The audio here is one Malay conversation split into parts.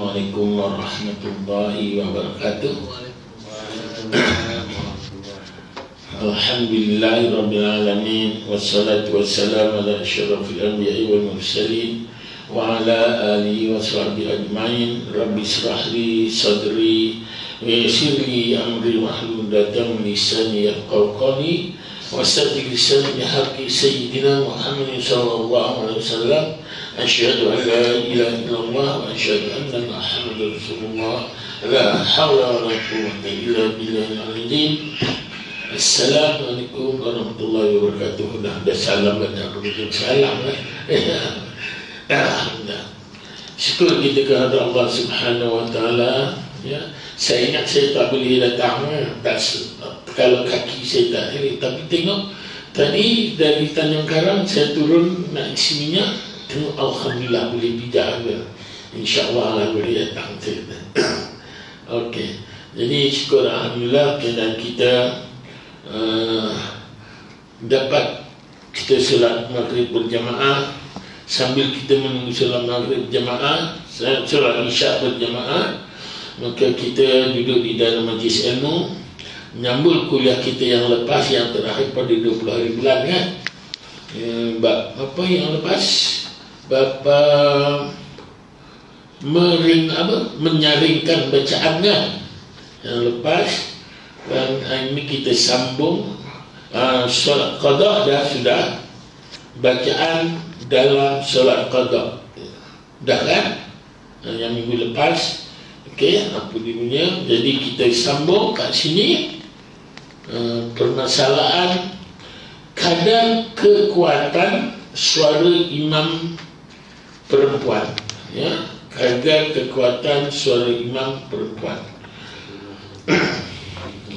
Assalamualaikum warahmatullahi wabarakatuh. Alhamdulillahirabbil alamin wassalatu wassalamu ala asyrafil anbiya'i wal mursalin wa ala alihi wa sahbihi ajmain. Rabbi shrah li sadri wa yassir li amri wahlul 'uqdatam min lisani yafqahu qawli wasaddiq lisani bihaqqi sayyidina Muhammadin sallallahu alaihi wasallam. Asyhadu an la ilaha illallah wa asyhadu anna Muhammadar Rasulullah. La haula wa la quwwata illa billahil azim. Assalamualaikum warahmatullahi wabarakatuh. Dah salam dan salam alhamdulillah. Syukur kita kepada Allah Subhanahu wa taala. Ya, saya ingat saya tak boleh datang, kalau kaki saya tak boleh, tapi tengok tadi dari Tanjung Karang saya turun nak isi minyak. Alhamdulillah boleh bijak ke, InsyaAllah lah boleh datang saya. Okey, jadi syukur alhamdulillah keadaan kita dapat kita solat maghrib berjamaah. Sambil kita menunggu solat maghrib berjamaah, solat isyak berjamaah, maka kita duduk di dalam majlis ilmu menyambut kuliah kita yang lepas, yang terakhir pada 20 hari bulan kan. Bab apa yang lepas? Bapa menyaringkan bacaan kan yang lepas. Dan hari ini kita sambung solat qada. Sudah bacaan dalam solat qada dah kan, yang minggu lepas. Okey, apa dia punya. Jadi kita sambung kat sini permasalahan kadar kekuatan suara imam perempuan, ya, kadar kekuatan suara imam perempuan.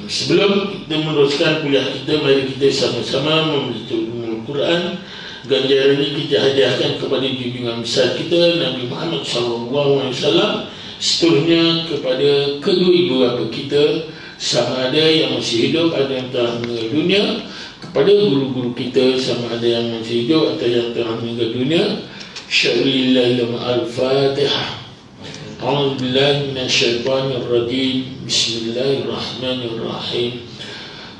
Sebelum kita meneruskan kuliah kita, mari kita sama-sama membaca Al-Quran. Ganjaran ini kita hadiahkan kepada junjungan besar kita Nabi Muhammad SAW, seterusnya kepada kedua-ibu bapa kita sama ada yang masih hidup, ada yang telah meninggal dunia, kepada guru-guru kita sama ada yang masih hidup atau yang telah meninggal dunia. Sya'ulillahil al-Fatihah. A'udzubillahi minasyaitonir rajim. Bismillahirrahmanirrahim.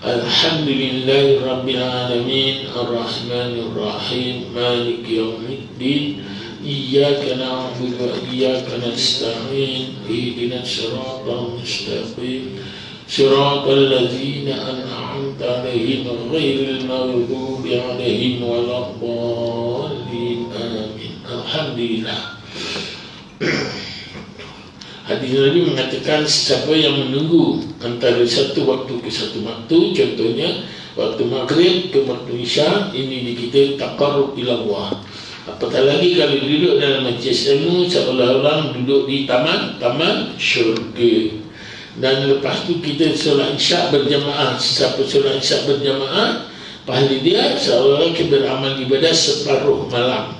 Alhamdulillahi rabbil alamin, arrahmanir rahim, maliki yaumiddin. Iyyaka na'budu wa iyyaka nasta'in. Ihdinas siratal mustaqim. Siratal ladzina an'amta 'alaihim ghairil maghdubi 'alaihim waladdallin. Amin. Alhamdulillah. Hadis Nabi mengatakan siapa yang menunggu antara satu waktu ke satu waktu, contohnya waktu maghrib ke waktu isya, ini kita taqarrub ila Allah. Apatah lagi kalau duduk dalam majlis ilmu seolah-olah duduk di taman syurga. Dan lepas tu kita solat isyak berjamaah. Siapa solat isyak berjamaah, pahala dia seolah-olah kita beramal ibadah separuh malam.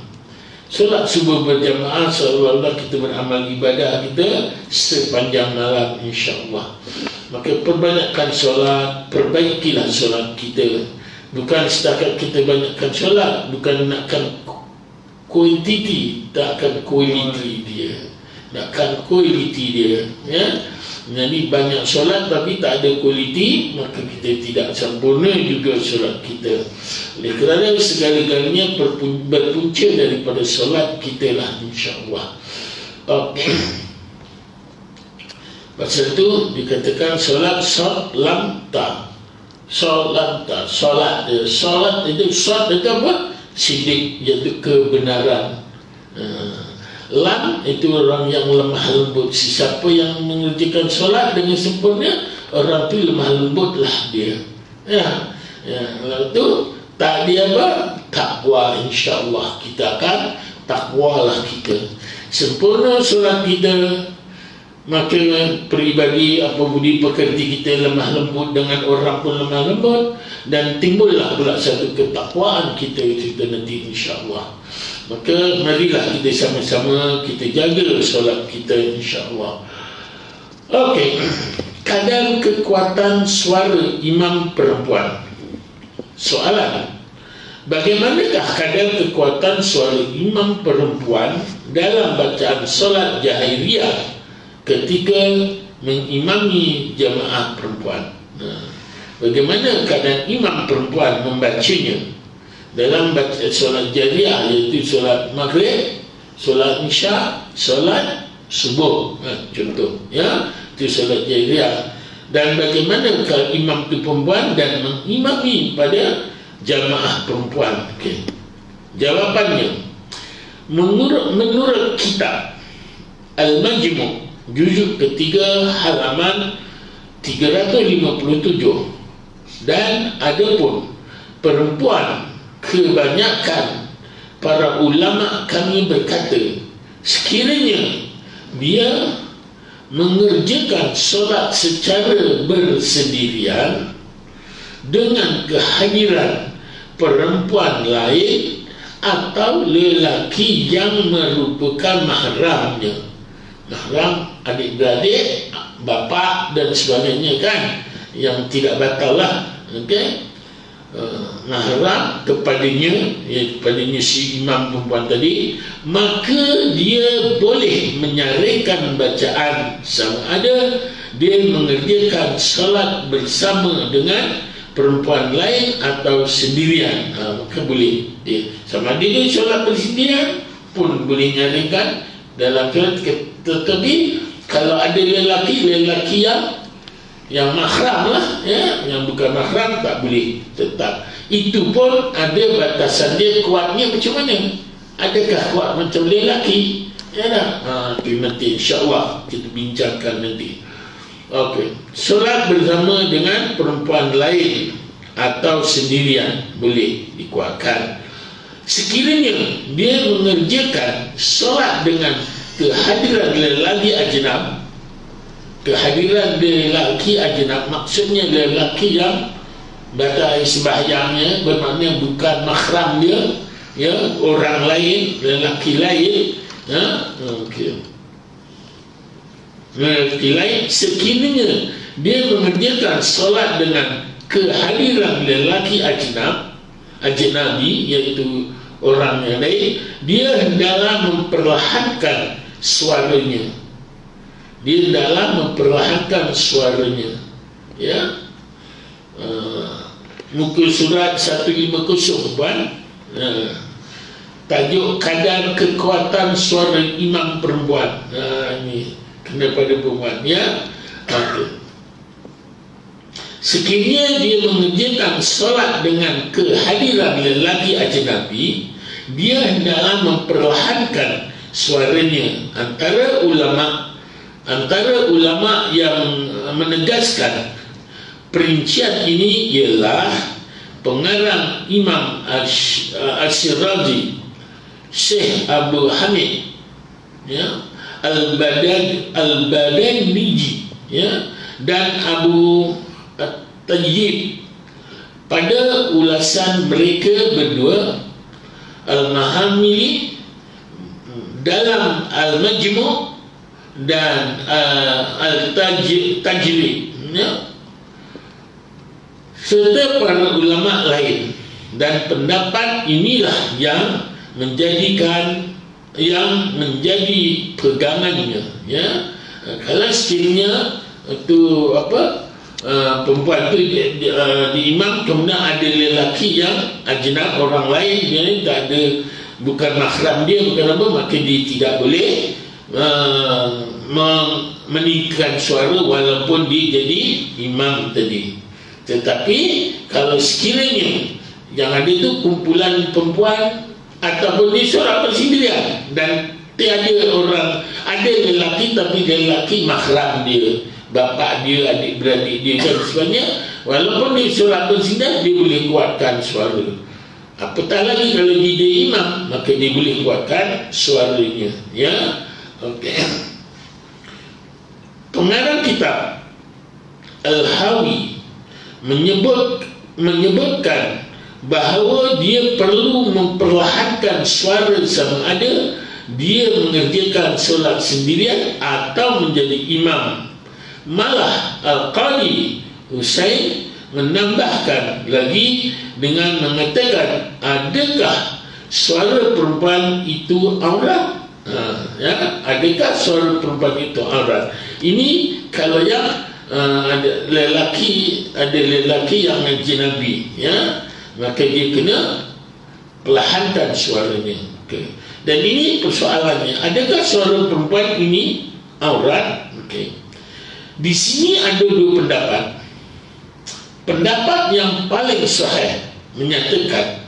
Solat subuh berjamaah seolah-olah kita beramal ibadah kita sepanjang malam, insyaAllah. Maka perbanyakkan solat, perbaikilah solat kita. Bukan setakat kita banyakkan solat, bukan nakkan kuantiti, takkan kualiti dia, nakkan kualiti dia, ya. Jadi banyak solat tapi tak ada kualiti, maka kita tidak sempurna juga solat kita. Oleh kerana segala-galanya berpunca daripada solat kita lah, insyaAllah. Okay. Pasal itu dikatakan solat lamta. Solat itu apa? Sidik, iaitu kebenaran. Lam itu orang yang lemah lembut. Siapa yang mengerjakan solat dengan sempurna, orang itu lemah lembutlah dia. Ya, lalu tak dia apa? Takwa, insyaAllah kita akan takwalah kita. Sempurna solat kita, maka peribadi apa budi pekerti kita lemah lembut dengan orang pun lemah lembut, dan timbullah pula satu ketakwaan kita itu nanti, insyaAllah. Maka marilah kita sama-sama kita jaga solat kita, insyaAllah. Okey, kadar kekuatan suara imam perempuan. Soalan, bagaimanakah kadar kekuatan suara imam perempuan dalam bacaan solat jahriyah ketika mengimami jamaah perempuan. Bagaimana keadaan imam perempuan membacanya dalam solat jahriyah, iaitu solat maghrib, solat isya, solat subuh, contoh, ya, itu solat jahriyah. Dan bagaimana kalau imam itu perempuan dan mengimami pada jamaah perempuan? Okay. Jawapannya, menurut kitab Al-Majmu' juzuk ketiga halaman 357, dan adapun perempuan, kebanyakan para ulama kami berkata, sekiranya dia mengerjakan solat secara bersendirian dengan kehadiran perempuan lain atau lelaki yang merupakan mahramnya. Mahram adik-beradik, bapa dan sebagainya kan, yang tidak batal lah, okay? Mahram kepadanya, kepadanya si imam perempuan tadi, maka dia boleh menyaringkan bacaan sama ada dia mengerjakan salat bersama dengan perempuan lain atau sendirian. Maka boleh dia, sama ada dia salat bersendirian pun boleh nyaringkan dalam salat. Tetapi kalau ada lelaki yang mahram lah, ya, yang bukan mahram tak boleh tetap. Itu pun ada batasan dia, kuatnya macam mana? Adakah kuat macam lelaki? Ya dah. Itu nanti insya-Allah kita bincangkan nanti. Okey. Solat bersama dengan perempuan lain atau sendirian boleh dikuatkan. Sekiranya dia mengerjakan solat dengan kehadiran lelaki ajnab, kehadiran lelaki ajnab maksudnya lelaki yang batal sembahyangnya, bermakna bukan mahram dia, ya, orang lain, lelaki lain, okey, lelaki lain. Sekiranya dia mengerjakan solat dengan kehadiran lelaki ajnabi, iaitu orang yang lain, dia hendaklah memperlahankan suaranya. Dia hendaklah memperlahankan suaranya, ya. Muka surat 150 puan, tajuk kadar kekuatan suara imam perempuan. Ini kena pada perempuan, ya. Sekiranya dia mengerjakan solat dengan kehadiran lelaki ajnabi, dia hendaklah memperlahankan suaranya. Antara ulama yang menegaskan perincian ini ialah pengarang Imam Al-Syirazi, Syekh Abu Hamid, ya, Al-Badaniji, ya, dan Abu Tayyib. Pada ulasan mereka berdua, Al-Mahamili dalam Al-Majmu' dan Al-Tajrid, ya, serta para ulama lain. Dan pendapat inilah yang menjadi pegangannya, ya. Kalau sekiranya itu perempuan itu di imam, kemudian ada lelaki yang ajnab, orang lain, dia tak ada, bukan mahram dia, bukan apa, maka dia tidak boleh meninggikan suara walaupun dia jadi imam tadi. Tetapi kalau sekiranya yang ada itu kumpulan perempuan ataupun dia seorang persendirian dan tiada orang, ada lelaki tapi lelaki mahram dia, bapa dia, adik-beradik dia dan sebagainya, walaupun dia seorang persendirian, dia boleh kuatkan suara. Apatah lagi kalau dia imam, maka dia boleh kuatkan suaranya, ya. Okey. Pengarang kitab Al-Hawi menyebutkan bahawa dia perlu memperlahankan suara sama ada dia mengerjakan solat sendirian atau menjadi imam. Malah Al-Qadi Husain menambahkan lagi dengan mengatakan, adakah suara perempuan itu aurat? Ya, adakah suara perempuan itu aurat? Ini kalau yang ada lelaki yang ajnabi, ya, maka dia kena perlahankan suaranya. Okay. Dan ini persoalannya, adakah suara perempuan ini aurat? Okay. Di sini ada dua pendapat. Pendapat yang paling sahih menyatakan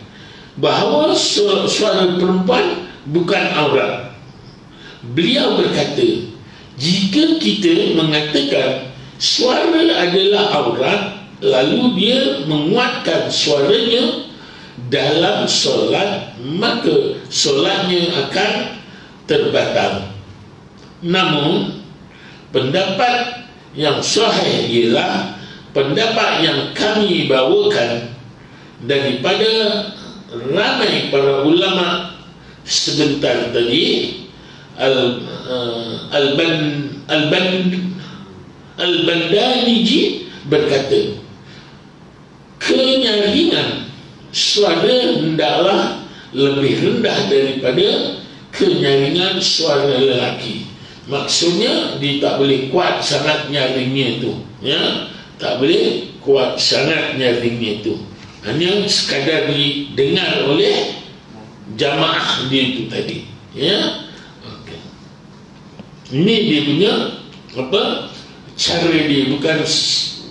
bahawa suara perempuan bukan aurat. Beliau berkata, jika kita mengatakan suara adalah aurat, lalu dia menguatkan suaranya dalam solat, maka solatnya akan terbatal. Namun pendapat yang sahih ialah pendapat yang kami bawakan daripada ramai para ulama sebentar tadi. Al-Bandaniji berkata, kenyaringan suara hendaklah lebih rendah daripada kenyaringan suara lelaki. Maksudnya dia tak boleh kuat sangat nyaringnya itu, ya, tak boleh kuat sangat nyaringnya itu, hanya sekadar didengar oleh jamaah dia itu tadi, ya. Okay. Ini dia punya cara dia, bukan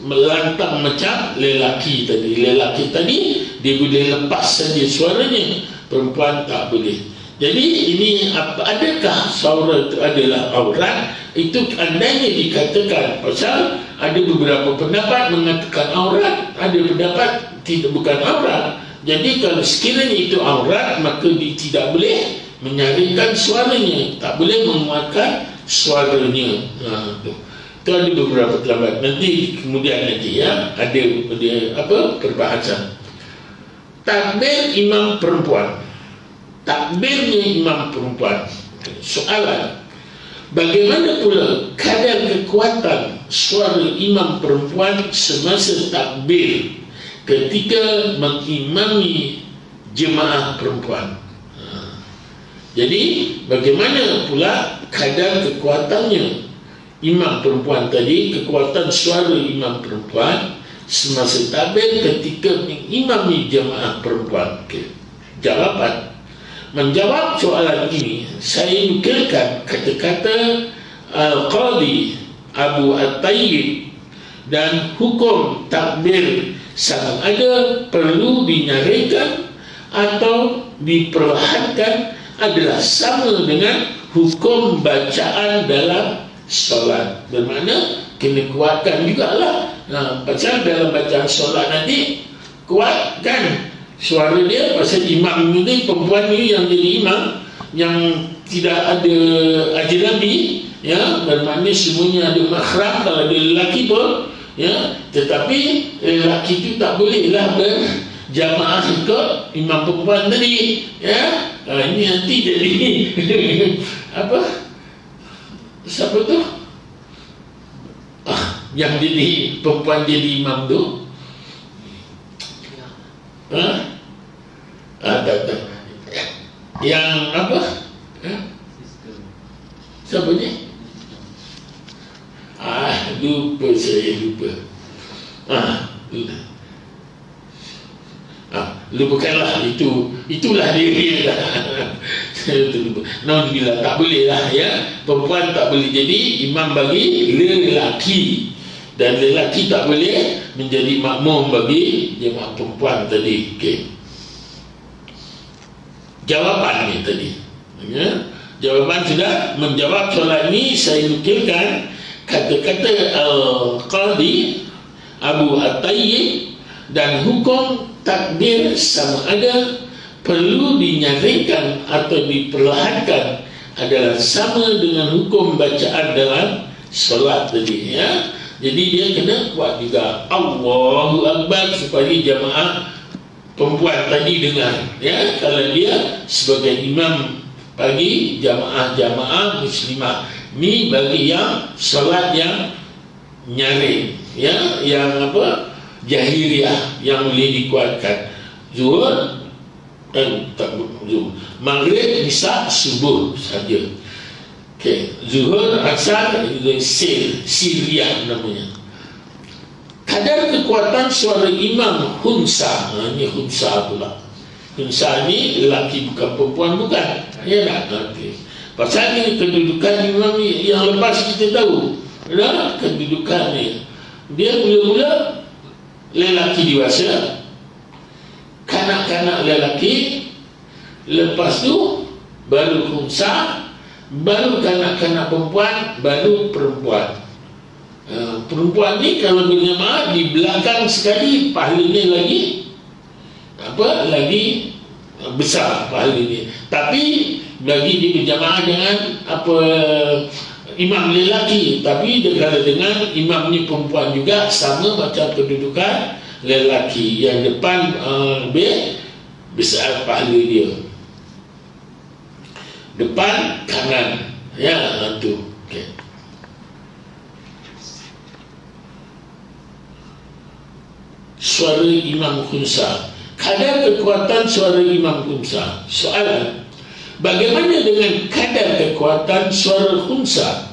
melantang macam lelaki tadi. Lelaki tadi dia boleh lepas saja suaranya, perempuan tak boleh. Jadi ini adakah suara itu adalah aurat? Itu andainya dikatakan, pasal ada beberapa pendapat mengatakan aurat, ada pendapat tidak, bukan aurat. Jadi kalau sekiranya itu aurat, maka dia tidak boleh menyaringkan suaranya, tak boleh menguatkan suaranya. Itu ada beberapa pendapat. Nanti kemudian nanti, ya, ada perbahasan. Takbir imam perempuan. Takbirnya imam perempuan. Soalan, bagaimana pula kadar kekuatan suara imam perempuan semasa takbir ketika mengimami jemaah perempuan? Jadi bagaimana pula kadar kekuatannya imam perempuan tadi, kekuatan suara imam perempuan semasa takbir ketika mengimami jemaah perempuan? Jawapan, menjawab soalan ini, saya nukilkan kata-kata Al-Qadi Abu At-Tayyib, dan hukum takbir sama ada perlu dinyaringkan atau diperlahankan adalah sama dengan hukum bacaan dalam solat. Bermakna kena kuatkan jugalah. Pasal dalam bacaan solat nanti kuatkan suara dia, pasal imam ini, perempuan ini yang jadi imam, yang tidak ada ajnabi, ya, bermakna semuanya ada makhraj kalau ada lelaki pun, ya, tetapi lelaki itu tak bolehlah berjamaah ikut imam perempuan tadi, ya. Ini nanti jadi apa, siapa tu yang jadi perempuan jadi imam tu, yang apa? Siapa ni? Lupa saya, lupa. Lupakanlah, itulah dia lah. Saya terlupa. Alhamdulillah, tak boleh lah, ya. Perempuan tak boleh jadi imam bagi lelaki, dan lelaki tak boleh menjadi makmum bagi jemaah perempuan tadi. Okay. Jawapannya tadi, ya. Jawapan sudah menjawab soalan ini. Saya nukilkan kata-kata Al-Qadi Abu At-Tayyib, dan hukum takbir sama ada perlu dinyaringkan atau diperlahankan adalah sama dengan hukum bacaan dalam solat tadi, ya. Jadi dia kena kuat juga Allahu Akbar supaya jamaah perempuan tadi dengar, ya. Kalau dia sebagai imam bagi jamaah muslimah ni, bagi yang solat yang nyaring, ya, yang jahiliyah, yang boleh dikuatkan. Zuhur zuhur. Maghrib, isyak, subuh saja. Okey, zuhur, asar, siriyah namanya. Kadar kekuatan suara imam hunsa. Ini hunsa pula. Hunsa ni lelaki bukan perempuan, bukan. Ya tak? Okey. Pasal ni kedudukan imam ni yang lepas kita tahu. Dah kedudukan ni. Dia mula-mula lelaki dewasa, kanak-kanak lelaki, lepas tu baru hunsa, baru kanak-kanak perempuan, baru perempuan. Perempuan ni kalau berjemaah di belakang sekali, pahalanya lagi lagi besar pahala ni. Tapi bagi dia berjemaah dengan imam lelaki, tapi kalau dengan imam ni perempuan juga, sama macam kedudukan lelaki. Yang depan lebih besar pahala dia, depan kanan, ya tu. Okay. Suara imam khunsa, kadar kekuatan suara imam khunsa. Soalan, bagaimana dengan kadar kekuatan suara khunsa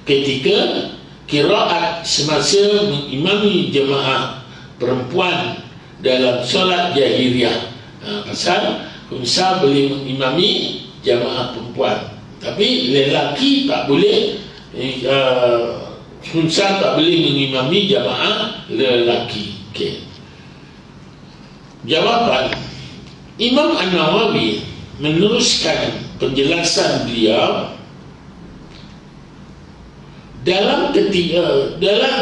ketika qiraat semasa mengimami jemaah perempuan dalam solat jahiliyah? Pasal khunsa boleh mengimami jemaah perempuan, tapi lelaki tak boleh. Khunsa tak boleh mengimami jemaah lelaki. Okay. Jawapan, Imam An-Nawawi meneruskan penjelasan beliau dalam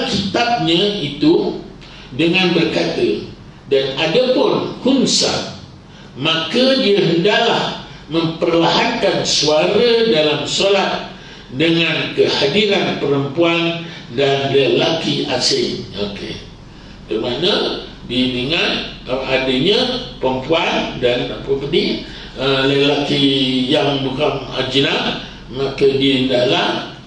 kitabnya itu dengan berkata, dan adapun khunsa, maka dia hendaklah memperlahankan suara dalam solat dengan kehadiran perempuan dan lelaki asing. Okey. Di mana dengan adanya perempuan dan lelaki yang bukan ajnab, maka dia hendaklah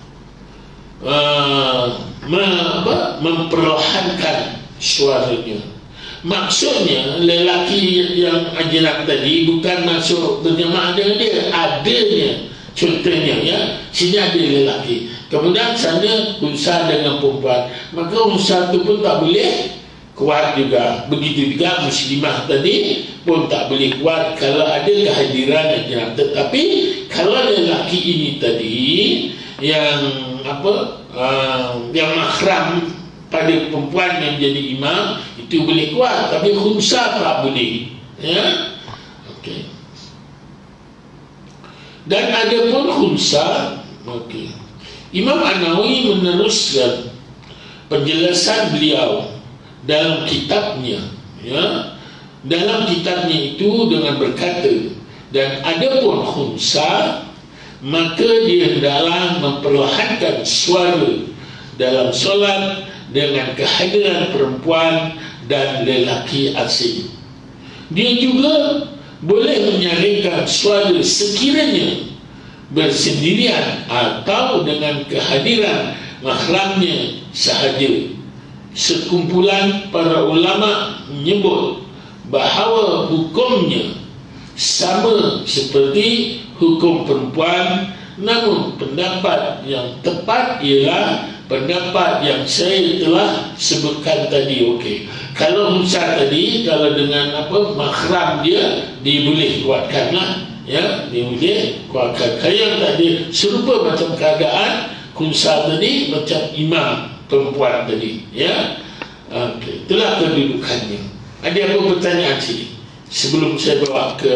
memperlahankan suaranya. Maksudnya lelaki yang ajnab tadi bukan masuk berjemaah dengan dia, adanya. Contohnya, ya, sini ada lelaki, kemudian sana unsa dengan perempuan, maka unsa itu pun tak boleh kuat juga. Begitu juga muslimah tadi pun tak boleh kuat kalau ada kehadiran ajnab. Tetapi kalau lelaki ini tadi yang yang mahram pada perempuan yang jadi imam, itu boleh kuat, tapi khunsa tak boleh, ya. Okey. Dan ada pun khunsa. Okey. Imam An-Nawawi meneruskan penjelasan beliau dalam kitabnya, ya. Dalam kitabnya itu dengan berkata, dan adapun khunsa, maka dia hendaklah memperlahankan suara dalam solat dengan kehadiran perempuan dan lelaki asing. Dia juga boleh menyaringkan suara sekiranya bersendirian atau dengan kehadiran mahramnya sahaja. Sekumpulan para ulama menyebut bahawa hukumnya sama seperti hukum perempuan, namun pendapat yang tepat ialah pendapat yang saya telah sebutkan tadi. Okey. Kalau khunsa tadi, kalau dengan mahram dia boleh kuatkanlah, ya, dia boleh kuatkan. Yang tadi serupa macam keadaan khunsa tadi, macam imam perempuan tadi, ya. Okey, itulah kedudukannya. Ada apa pertanyaan sini sebelum saya bawa ke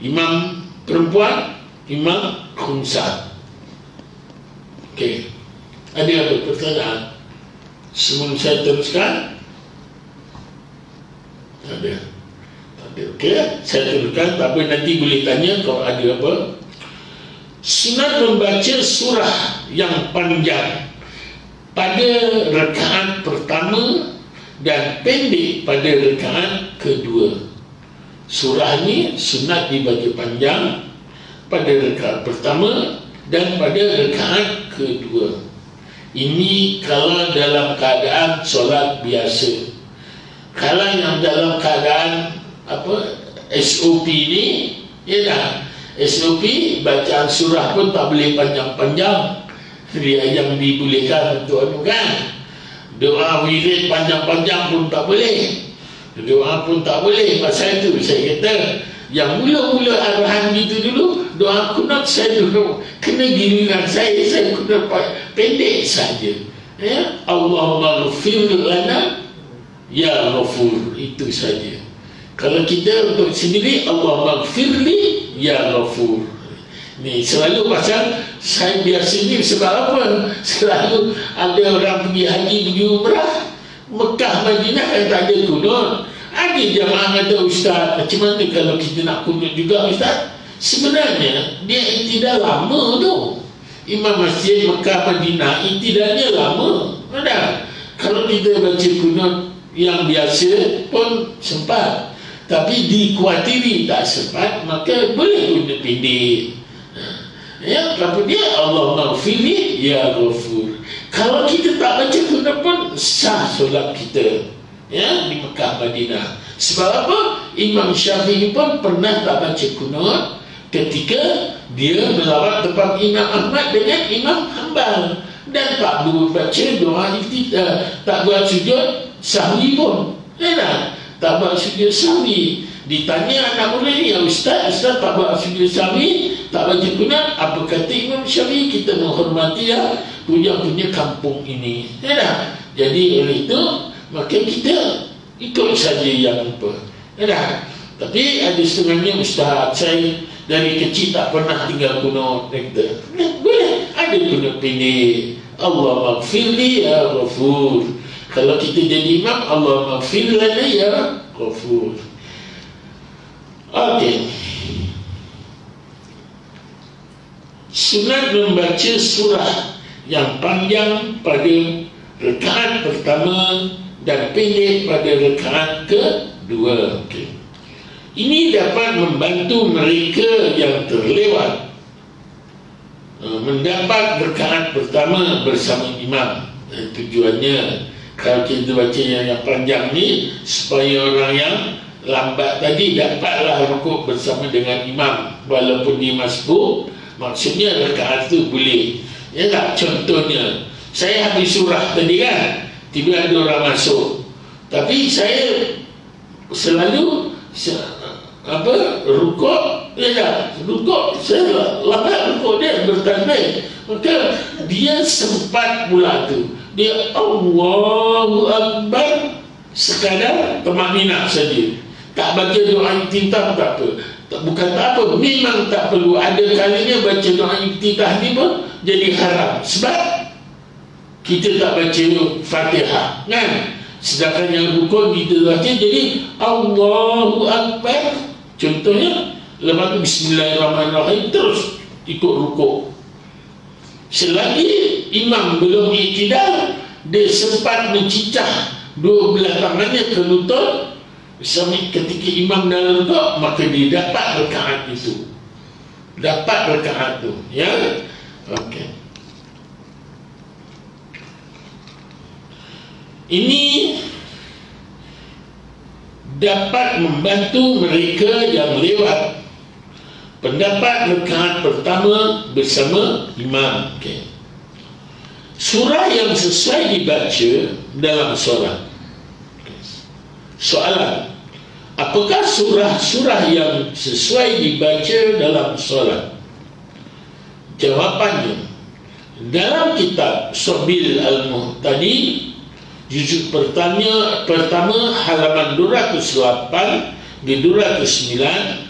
imam perempuan, imam khunsa? Okey, ada apa pertanyaan sebelum saya teruskan? Ada. Okey, saya teruskan. Tak apa, nanti boleh tanya kalau ada apa. Sunat membaca surah yang panjang pada rakaat pertama dan pendek pada rakaat kedua. Surah ni sunat dibaca panjang pada rakaat pertama dan pada rakaat kedua. Ini kalau dalam keadaan solat biasa. Kalau yang dalam keadaan SOP ni, ya dah. SOP bacaan surah pun tak boleh panjang-panjang. Dia yang dibolehkan untuk anu kan. Doa wirid panjang-panjang pun tak boleh. Doa pun tak boleh. Pasal itu saya kata, yang mula-mula arahan gitu dulu, doa kunut saya dulu kena giliran saya kunut pendek saja. Ya, Allahumma ghfir lana ya Ghafur, itu saja. Kalau kita untuk sendiri, Allahumma ghfirli ya Ghafur. Ni selalu pasal saya biasa ni sebab apa? Selalu ada orang pergi haji, pergi umrah Mekah, Madinah yang tak ada kunut. Ada jamaah kata, Ustaz, macam mana kalau kita nak kunut juga Ustaz? Sebenarnya dia tidak lama tu. Imam Masjid Mekah, Madinah iktidalnya lama. Ada. Kalau kita baca kunut yang biasa pun sempat, tapi dikuatiri tak sempat, maka boleh kunut pendek. Ya, apa dia? Allahumma ghfirli ya Ghafur. Kalau kita tak baca kunut pun sah solat kita, ya, di Mekah, Madinah. Sebab apa? Imam Syafi'i pun pernah tak baca kunut ketika dia melawat tempat Imam Ahmad dengan Imam Hanbal, dan tak baca doa iftitah, tak buat sujud sahwi pun, ya, tak buat sujud sahwi. Ditanya anak murid, ya Ustaz tak buat sujud sahwi, tak baca kunut, apa kata Imam Syafi'i? Kita menghormati ya punya kampung ini, ya. Jadi oleh itu maka kita ikut saja yang apa, ya. Tapi ada setengahnya, Ustaz saya dari kecil tak pernah tinggal kunut, kata, boleh ada kunut pendek. Allahumma ghfirli ya Ghafur. Kalau kita jadi imam, Allahumma ghfir lana ya Ghafur. Okey. Sunat membaca surah yang panjang pada rakaat pertama dan pendek pada rakaat kedua. Okey. Ini dapat membantu mereka yang terlewat mendapat rakaat pertama bersama imam. Tujuannya kalau kita baca yang panjang ni, supaya orang yang lambat tadi dapatlah rukuk bersama dengan imam walaupun dia masbuk. Maksudnya rakaat tu boleh, ya tak? Contohnya saya habis surah tadi kan, tiba ada orang masuk, tapi saya selalu rukuk, ya tak? Rukuk, saya lambat rukuk dia bertakbir, maka dia sempat pula tu dia Allahu Akbar sekadar tamakninah saja, tak baca doa iftitah, tak apa. Bukan tak apa, memang tak perlu. Ada kalinya baca doa iftitah ni pun jadi haram sebab kita tak baca Fatihah kan. Sedangkan yang rukun kita baca jadi Allahu Akbar contohnya, lepas tu Bismillahirrahmanirrahim, terus ikut rukuk. Selagi imam belum iktidal, dia sempat mencicah dua belah tangannya ke lutut, sampai ketika imam dalam rukuk, maka dia dapat rakaat itu, dapat rakaat itu, ya. Okey. Ini dapat membantu mereka yang lewat pendapat rakaat pertama bersama imam. Okay. Surah yang sesuai dibaca dalam solat. Okay. Soalan, apakah surah-surah yang sesuai dibaca dalam solat? Jawapannya, dalam kitab Sabil Al-Muhtadi juzuk pertama halaman 208 di 209,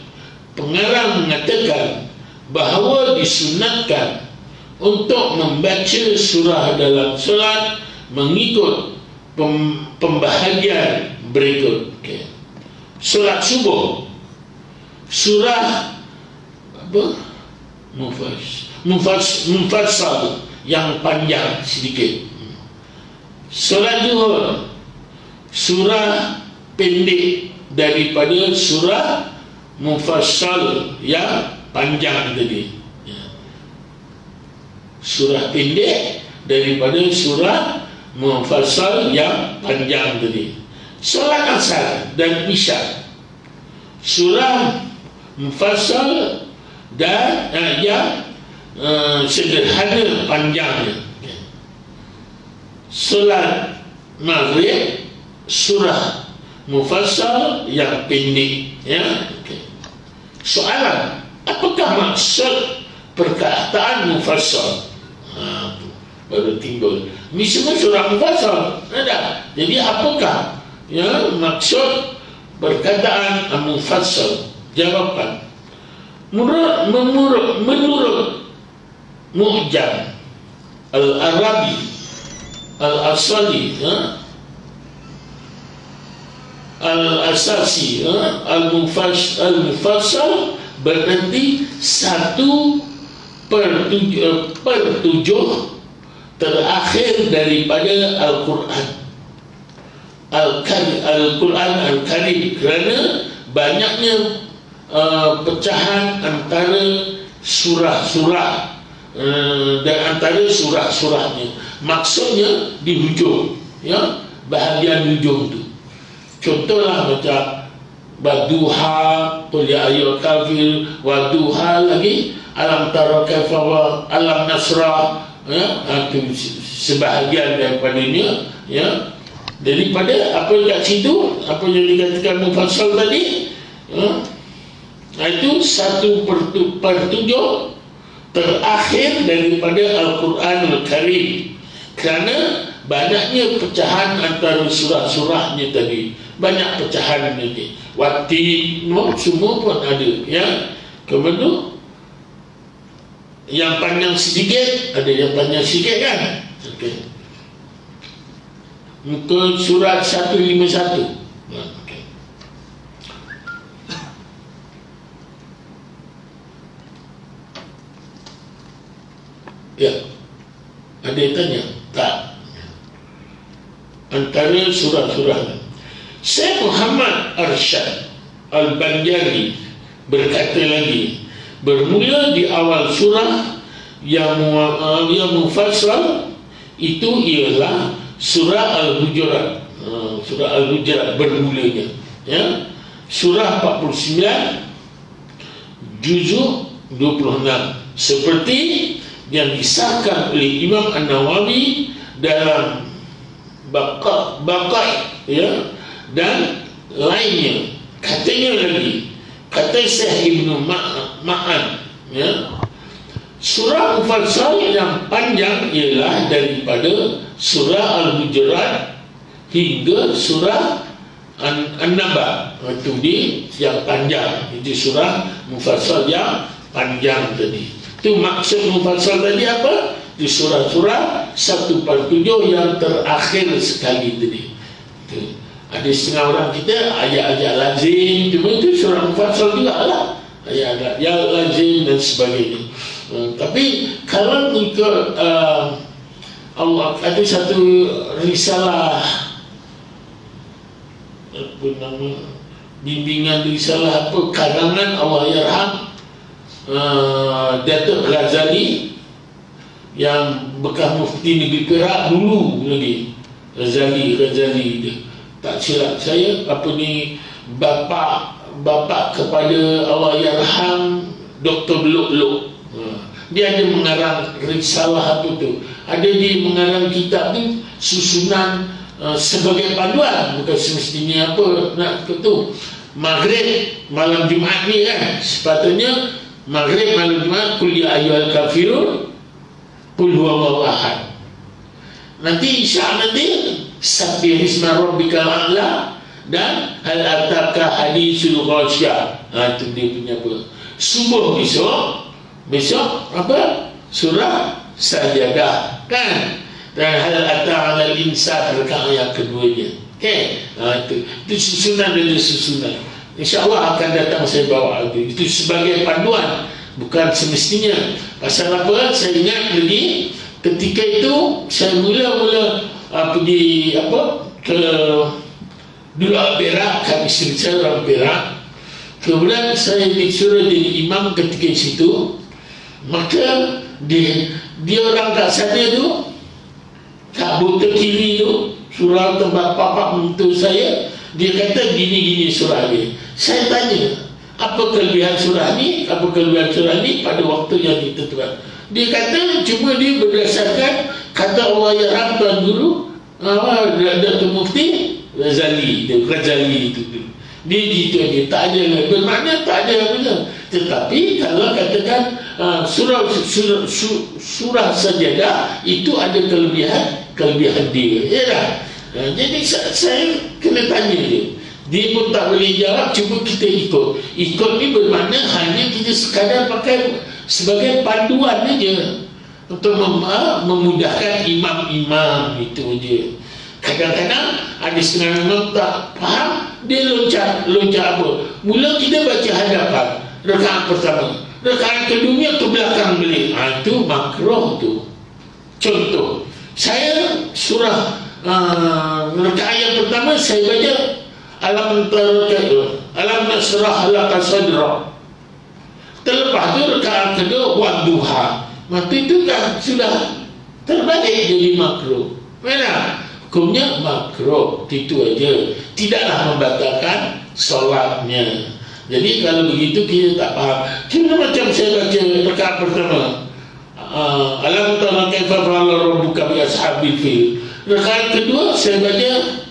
pengarang mengatakan bahawa disunatkan untuk membaca surah dalam solat mengikut pembahagian berikut. Okay. Solat subuh, surah apa? Mufassal yang panjang sedikit. Solat zuhur, surah pendek daripada surah mufassal yang panjang tadi. Surah pendek daripada surah mufassal yang panjang tadi. Solat asar dan isya, surah mufassal dan yang sederhana panjangnya. Solat maghrib surah mufassal yang pendek, ya. Soalan, apakah maksud perkataan mufassal? Baru timbul. Ini semua surah mufassal, ada. Jadi apakah, ya, maksud perkataan mufassal? Jawapan, menurut Mu'jam Al-Arabi Al-Asali, Al-Asasi, Al-Mufassal berarti 1/7 terakhir daripada Al-Quran. Al-Quran Al-Karim, kerana banyaknya pecahan antara surah-surah dan antara surah-surahnya. Maksudnya di hujung, ya, bahagian hujung tu. Contohlah macam Waduha, Qul ya ayyuhal kafir, Waduha lagi, Alam tara kaifa wa Alam nasra, ya, itu sebahagian daripadanya, ya. Daripada apa yang kat situ, apa yang dikatakan mufassal tadi, ya, itu 1/7 terakhir daripada Al-Quran Al-Karim, kerana banyaknya pecahan antara surah-surahnya tadi. Banyak pecahan nanti. Wati, semua pun ada, ya. Kemudian yang panjang sedikit, ada yang panjang sedikit, kan? Okay. Muka surat 151. Okay. Ya, ada yang tanya? Tak. Antara surah-surah, Syekh Muhammad Arsyad Al-Banjari berkata lagi, bermula di awal surah yang mufassal itu ialah surah Al-Hujurat. Surah Al-Hujurat bermulanya, ya. Surah 49 juzuk 26, seperti yang disahkan oleh Imam An-Nawawi dalam Baqai, ya, dan lainnya. Katanya lagi, kata Syekh Ibnu Ma'an, ya, surah mufassal yang panjang ialah daripada surah Al-Hujurat hingga surah An-Naba. Itu di yang panjang, itu surah mufassal yang panjang tadi. Itu maksud mufassal tadi apa? Di surah-surah 1/7 yang terakhir sekali tadi. Itu. Ada setengah orang kita ayat-ayat lazim, cuma itu surah mufassal juga lah, ayat-ayat yang lazim dan sebagainya. Tapi kalau ikut Allah, ada satu risalah, apa nama, bimbingan risalah apa, karangan Allahyarham Datuk Ghazali, yang bekas mufti negeri Perak dulu lagi, Ghazali dia. Tak silap saya, apa ni, bapa kepada Allahyarham Dr. Beluk-Beluk. Dia ada mengarang risalah apa tu, ada dia mengarang kitab tu susunan sebagai panduan, bukan semestinya apa nak tu. Maghrib malam Jumaat ni, kan, sepatutnya Maghrib malam Jumaat, Qul ya ayyuhal kafirun, Qul huwallahu ahad. Nanti Isya nanti Sabbih isma rabbikal a'la dan hal ataka hadisul ghasyah. Itu dia punya apa. Subuh besok apa? Surah Sajadah, kan? Dan hal ataka alal insan rakaat yang keduanya. Okey. Itu susunan dari susunan. InsyaAllah akan datang saya bawa itu sebagai panduan, bukan semestinya. Pasal apa? Saya ingat lagi ketika itu saya mula-mula pergi ke dulu Perak, kami isteri saya orang Perak. Kemudian saya disuruh jadi imam ketika situ. Maka dia orang kat sana tu, kat botol kiri tu, surah tempat papak untuk saya, dia kata gini-gini surah dia. Saya tanya, apa kelebihan surah ni? Apa kelebihan surah ni pada waktu yang ditentukan? Dia kata cuma dia berdasarkan kata Allah ya Rabb Tuan Guru Datuk Mufti Ghazali itu. Dia gitu aja, tak ada, bermakna tak ada benda. Tetapi kalau katakan surah Sajadah itu ada kelebihan dia, ya dah. Jadi saya kena tanya dia pun tak boleh jawab, cuma kita ikut ni bermakna hanya kita sekadar pakai sebagai panduan aja untuk memudahkan imam-imam, itu je. Kadang-kadang ada setengah imam tak faham, dia loncat apa. Mula kita baca hadapan rakaat pertama, rakaat kedua ke belakang balik, itu makruh tu. Contoh, saya surah rakaat yang pertama saya baca alam nasrah laka sadrak. Terlepas tu rakaat kedua wadduha, maka itu kan sudah terbalik jadi makruh. Mana? Hukumnya makruh, itu aja. Tidaklah membatalkan solatnya. Jadi kalau begitu kita tak faham. Cuma macam saya baca rakaat pertama, alam tara kaifa fa'ala rabbuka bi ashabil fil. Rakaat kedua saya baca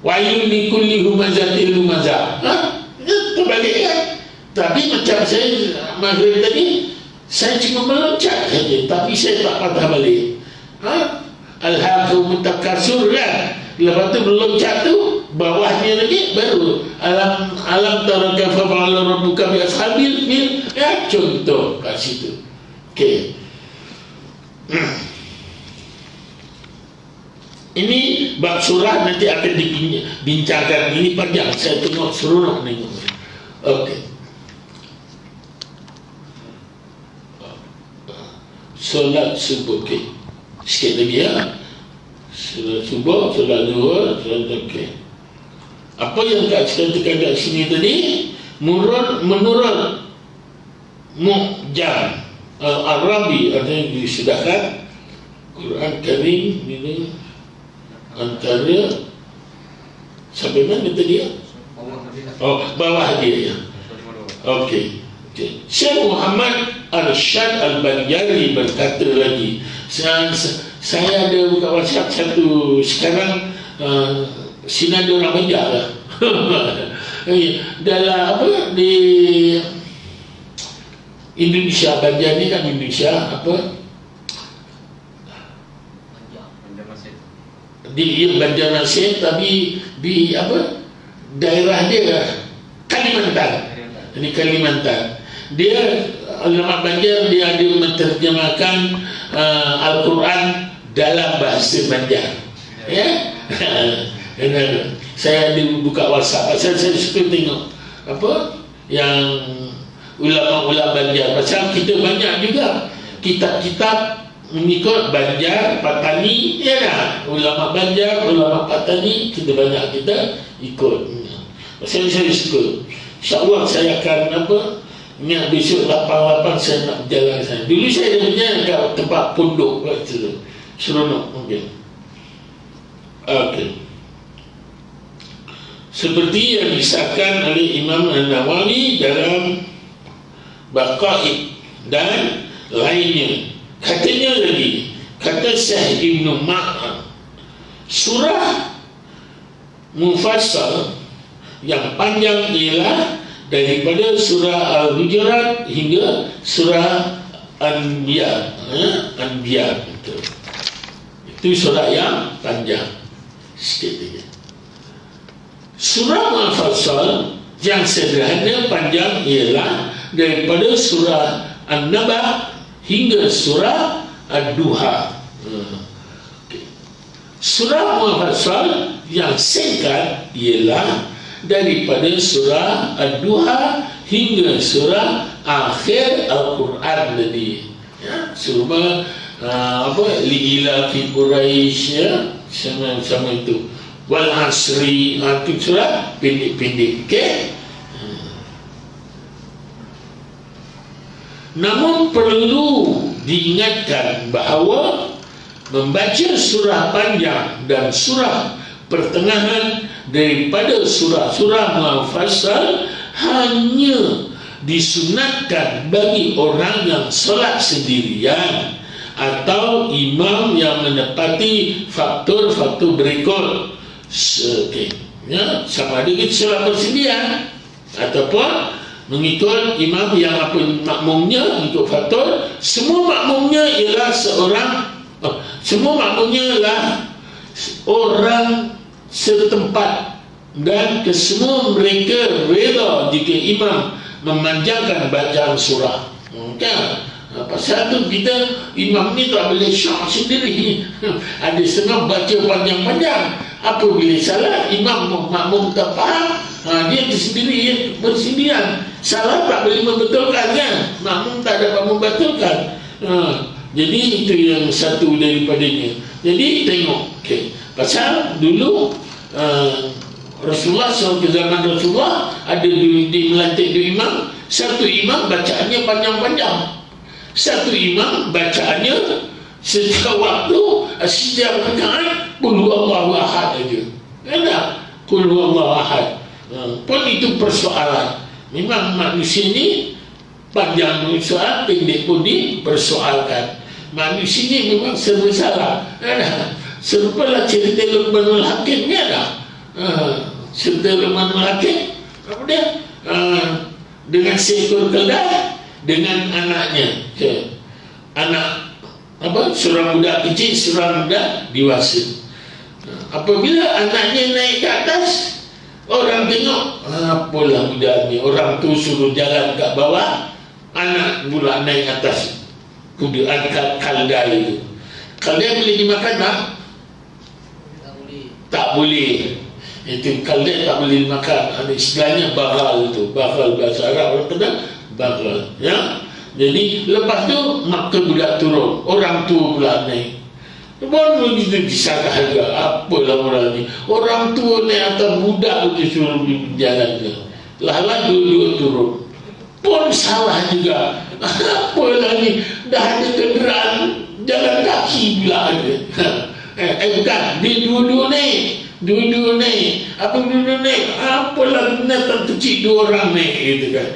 wailul likulli humazatil lumazah. Terbalik kan? Tapi macam saya maghrib tadi, saya cuma meloncat saja, tapi saya tak patah balik. Alhaqum takasur kan? Lepas tu meloncat tu, bawahnya lagi baru alam tara kaifa fa'ala rabbuka bi ashabil fil. Ya, contoh kat situ. Okey. Ini bab surah nanti akan dibincangkan. Ini panjang, saya tengok seronok tengok. Okey. Solat subuh, okey. Sikit lagi ya. Solat subuh, solat zuhur, solat okey. Apa yang Kak ceritakan kat sini tadi, menurut Mu'jam Al-Arabi, artinya disudahkan Quran Karim ini antara sampai mana tadi ya? Bawah dia ya. Okey. Syekh Muhammad Arsyad Al-Banjari berkata lagi, saya ada buka WhatsApp satu sekarang, sinada orang Banjar lah. Dalam apa di Indonesia, Banjar ni kan Indonesia apa? Di Banjarmasin, tapi di apa? Daerah dia Kalimantan. Ini Kalimantan. Dia ulama Banjar, dia ada menterjemahkan Al-Quran dalam bahasa Banjar. Ya. Saya ada buka WhatsApp. Saya suka tengok apa yang ulama-ulama Banjar. Pasal kita banyak juga kitab-kitab mengikut Banjar, Patani, ya kan? Ulama Banjar, ulama Patani, kita banyak kita ikut. Pasal saya suka. InsyaAllah saya akan apa? Ingat besok 8 saya nak berjalan sana. Dulu saya punya kat tempat pondok tu. Seronok mungkin. Okey. Seperti yang disahkan oleh Imam An-Nawawi dalam Baqaid dan lainnya. Katanya lagi, kata Syekh Ibn Ma'an, surah Mufassal yang panjang ialah daripada surah Al-Hujurat hingga surah Anbiya. Anbiya itu surah yang panjang sikit lagi. Surah Mufassal yang sederhana panjang ialah daripada surah An-Naba hingga surah Ad-Duha. Surah Mufassal yang singkat ialah daripada surah Ad-Duha hingga surah akhir Al-Quran tadi. Ya, surah apa? Li'ila fi Quraisy, ya, sama itu. Wal Asri, itu surah pendek-pendek. Okey. Namun perlu diingatkan bahawa membaca surah panjang dan surah pertengahan daripada surah-surah mufassal hanya disunatkan bagi orang yang solat sendirian atau imam yang menepati faktor-faktor berikut. Okay. Ya, sama ada kita solat bersendirian ataupun mengikut imam yang apa makmumnya ikut faktor. Semua makmumnya ialah semua makmumnya ialah orang setempat dan kesemua mereka rela jika imam memanjangkan bacaan surah. Kan? Pasal tu kita imam ni tak boleh syok sendiri. Ada setengah baca panjang-panjang. Apabila salah, imam makmum tak faham, dia sendiri bersendirian. Salah tak boleh membetulkan kan? Makmum tak dapat membetulkan. Jadi itu yang satu daripadanya. Jadi tengok, okay. Pasal dulu Rasulullah ke zaman Rasulullah ada di melantik dua imam. Satu imam bacaannya panjang-panjang, satu imam bacaannya setiap waktu setiap rakaat qul huwallahu ahad aja. Ada qul huwallahu ahad. Pun itu persoalan. Memang manusia ni panjang soal, pendek pun dipersoalkan. Manusia ni memang serba salah. Ada serupalah cerita Luqmanul Hakim ni ada. Cerita Luqmanul Hakim apa dia? Dengan seekor keldai dengan anaknya. Anak apa? Seorang budak kecil, seorang budak dewasa. Apabila anaknya naik ke atas, orang tengok, apalah budak ni, orang tu suruh jalan kat bawah, anak pula naik atas kuda keldai itu. Keldai boleh dimakan tak? Tak boleh. Itu keldai tak boleh dimakan. Istilahnya bagal itu. Bagal bahasa Arab orang kena bagal. Ya. Jadi lepas tu maka budak turun, orang tua pula naik. Baru kita disangka harga. Apalah orang ni, orang tua naik atas budak tu suruh berjalan ke. Lah dua-dua turun. Pun salah juga. Apalah ni, dah ada kenderaan jalan kaki pula ada. Bukan, dia dua-dua naik. Dua-dua naik. Apa dua-dua naik? Apalah binatang kecil dua orang naik gitu kan.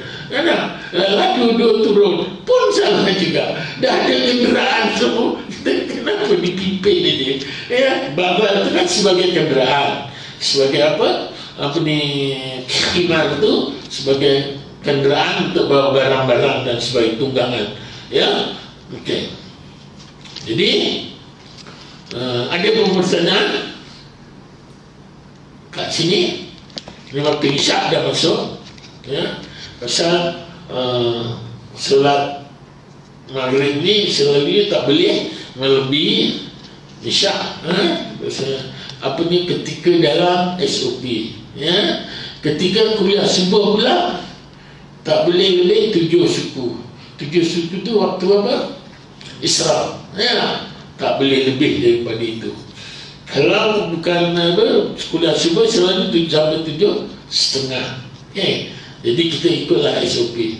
Lalu dua-dua turun. Pun salah juga. Dah ada kenderaan semua. Kenapa dipimpin dia? Ya, bagal itu kan sebagai kenderaan. Sebagai apa? Apa ni? Khimar itu sebagai kenderaan untuk bawa barang-barang dan sebagai tunggangan. Ya, okey. Jadi ada pertanyaan kat sini. Ini waktu isyak dah masuk. Ya, pasal solat maghrib ni selalu tak boleh melebihi isyak. Pasal apa ni ketika dalam SOP. Ya, ketika kuliah subuh pula tak boleh lebih 7 suku. 7 suku tu waktu apa? Isra. Ya, tak boleh lebih daripada itu. Kalau bukan apa, kuliah subuh selalu 7 sampai 7:30. Okay. Jadi kita ikutlah SOP.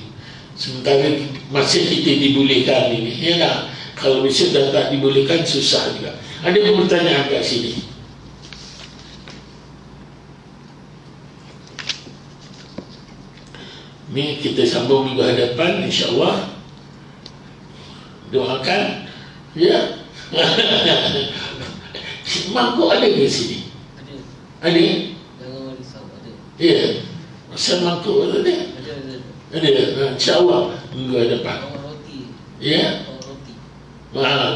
Sementara masih kita dibolehkan ini. Ya tak? Kalau besok dah tak dibolehkan susah juga. Ada pertanyaan kat sini. Ni kita sambung minggu hadapan, insya-Allah. Doakan, ya. Mangkuk ada ke sini? Ada. Jangan risau, ada. Ya. Masa mangkuk ada. Ada. Insya-Allah minggu hadapan. Roti. Ya. Roti.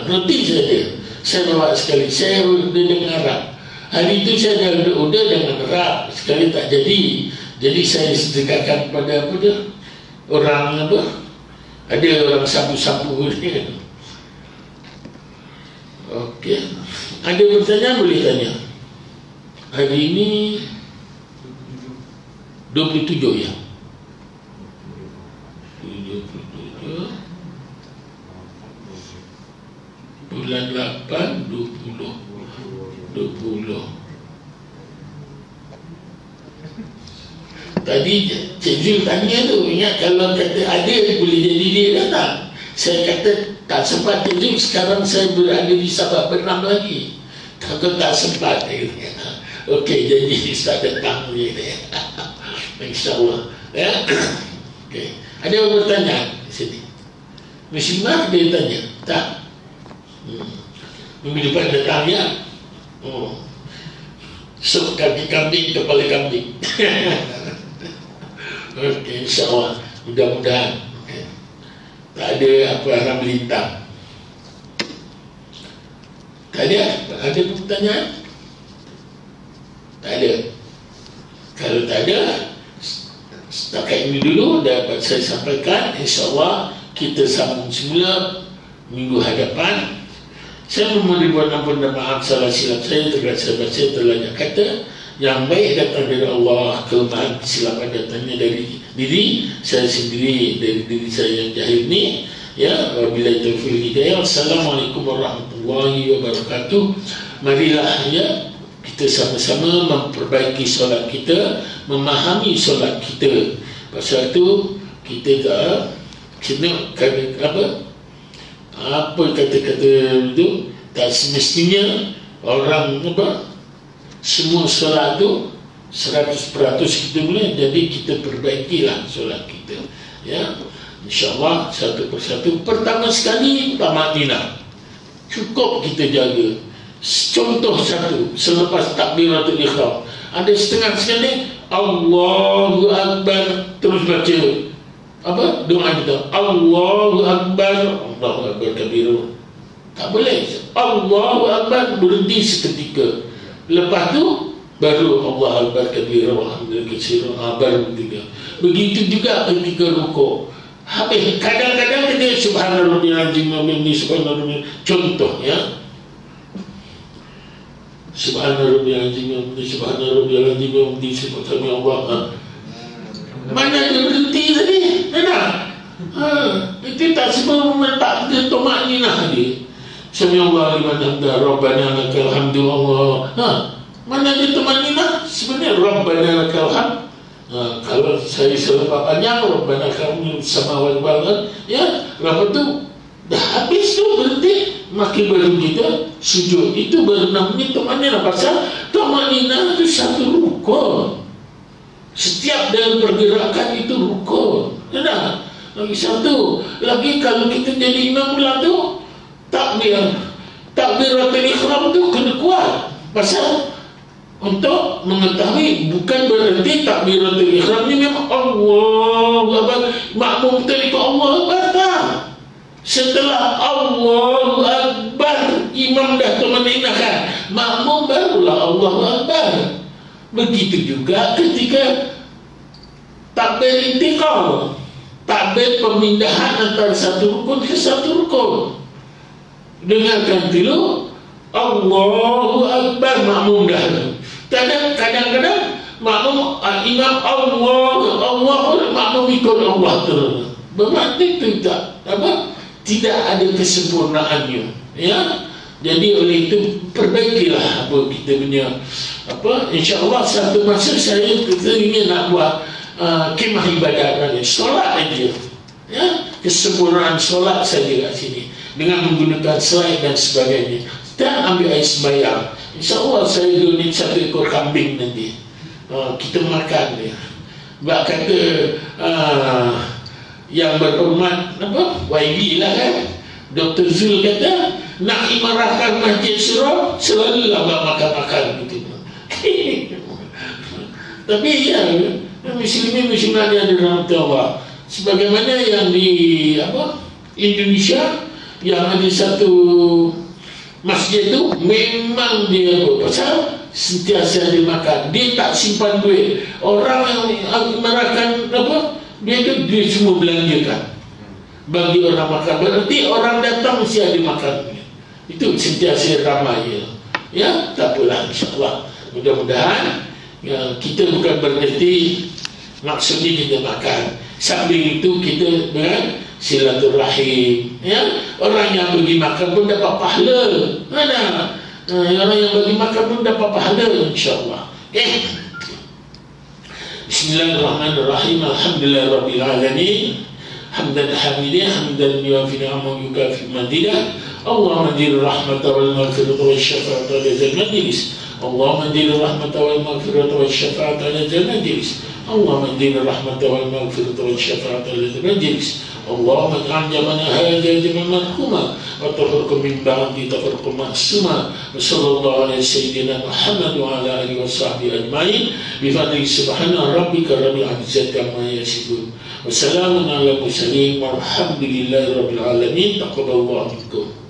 Roti saya ada. Saya bawa sekali. Saya order dengan Arab. Hari itu saya dah order dengan Arab. Sekali tak jadi. Jadi saya sedekahkan kepada apa dia? Orang apa? Ada orang sabu-sabu ni. Okey. Ada pertanyaan boleh tanya. Hari ini 27 ya. 27 bulan 8 20. Tadi Cik Zul tanya tu, ingat kalau kata ada boleh jadi dia datang. Saya kata tak sempat Cik Zul, sekarang saya berada di Sabah Bernam lagi. Takut tak sempat. Okey, janji Ustaz datang je ni. InsyaAllah. Ya. Okey. Ada orang bertanya di sini. Muslimah dia tanya. Tak. Minggu depan datang ya. Sup kaki kambing, kepala kambing. Okey, insyaAllah. Mudah-mudahan. Okay. Tak ada apa haram melintang. Tak ada? Ada pertanyaan? Tak ada. Kalau tak ada, setakat ini dulu dapat saya sampaikan. InsyaAllah kita sambung semula minggu hadapan. Saya memohon ribuan ampun dan maaf salah silap saya terkait baca terlanjak kata. Yang baik datang dari Allah, kelemahan kesilapan datangnya dari diri saya sendiri, dari diri saya yang jahil ni. Ya, wabillahi taufiq hidayah. Assalamualaikum warahmatullahi wabarakatuh. Marilah ya kita sama-sama memperbaiki solat kita, memahami solat kita. Pasal itu kita tak kena apa kata-kata itu tak semestinya orang semua solat tu 100% kita boleh. Jadi kita perbaikilah solat kita. Ya, InsyaAllah satu persatu. Pertama sekali tamadina, cukup kita jaga. Contoh satu, selepas takbiratul ihram ada setengah sekali Allahu Akbar, terus baca apa doa kita, Allahu Akbar, Allahu Akbar kabiru. Tak boleh. Allahu Akbar, berhenti seketika. Lepas tu baru Allahu Akbar kabiru, alhamdulillah katsiran, baru ketiga. Begitu juga ketika rukuk. Habis kadang-kadang kita subhanallah azim wa bihamdihi subhanallah. Contoh ya, subhanallah azim wa bihamdihi subhanallah azim wa bihamdihi subhanallah. Mana dia berhenti tadi? Itu tak semua tak ada tumakninah dia. Samiallahu liman hamdah, Rabbana lakal hamdu Allah. Mana dia tumakninah? Sebenarnya Rabbana lakal hamd. Kalau saya selepas panjang Rabbana kami samawati wal ard, ya, lepas tu dah habis tu berhenti, makin baru kita sujud. Itu baru namanya tumakninah. Pasal tumakninah itu satu rukun. Setiap dalam pergerakan itu rukun. Ada lagi satu lagi, kalau kita jadi imam pula tu takbiratul ihram tu kena kuat. Pasal untuk mengetahui bukan berarti takbiratul ihram ni memang Allahu Akbar, makmum betul itu Allahu Akbar tak. Setelah Allahu Akbar imam dah tumakninahkan, makmum barulah Allahu Akbar. Begitu juga ketika takbir intiqal, takbir pemindahan antara satu rukun ke satu rukun. Dengarkan dulu Allahu Akbar, makmum dah. Kadang-kadang makmum imam Allah makmum ikut Allah terus. Bermakna itu tidak ada kesempurnaannya. Ya. Jadi oleh itu perbaikilah apa kita punya InsyaAllah satu masa kita ingin nak buat kemah ibadat lagi, solat aja. Ya, kesempurnaan solat saja kat sini dengan menggunakan slide dan sebagainya. Kita ambil air sembahyang. InsyaAllah saya donate 1 ekor kambing nanti. Kita makan dia. Sebab kata yang berhormat YB lah kan, Dr. Zul kata nak imarahkan Masjid Surau selalulah makan-makan gitu. Tapi ya, muslimin yang dirahmati Allah, sebagaimana yang di Indonesia yang ada satu masjid tu memang dia pasal sentiasa dia makan, dia tak simpan duit. Orang yang imarahkan dia tu dia semua belanjakan bagi orang makan. Berarti orang datang mesti ada makan. Itu sentiasa ramai ya. Tak apalah, insyaAllah. Mudah-mudahan ya, kita bukan berarti maksudnya kita makan. Sambil itu kita dengan silaturahim ya. Orang yang bagi makan pun dapat pahala. Orang yang bagi makan pun dapat pahala, insyaAllah. Bismillahirrahmanirrahim. Alhamdulillahirabbil alamin. Hamdan hamidin, hamdan yuafi ni'amahu yukafi madidah. Allahumma jir rahmata wal maghfirata wal syafa'ata li dzal majlis. اللهم ادنا الرحمة والمغفرة والشفاعة التي لا نجلس. اللهم ادنا الرحمة والمغفرة والشفاعة التي لا نجلس. اللهم اجعل جمعنا هذا جمعا مرحوما وتفرق من بعد تفرق معصوما. وصلى الله على سيدنا محمد وعلى آله وصحبه أجمعين بفضل سبحان ربك رب العزة عما يصفون وسلام على المرسلين والحمد لله رب العالمين. تقبل الله منكم.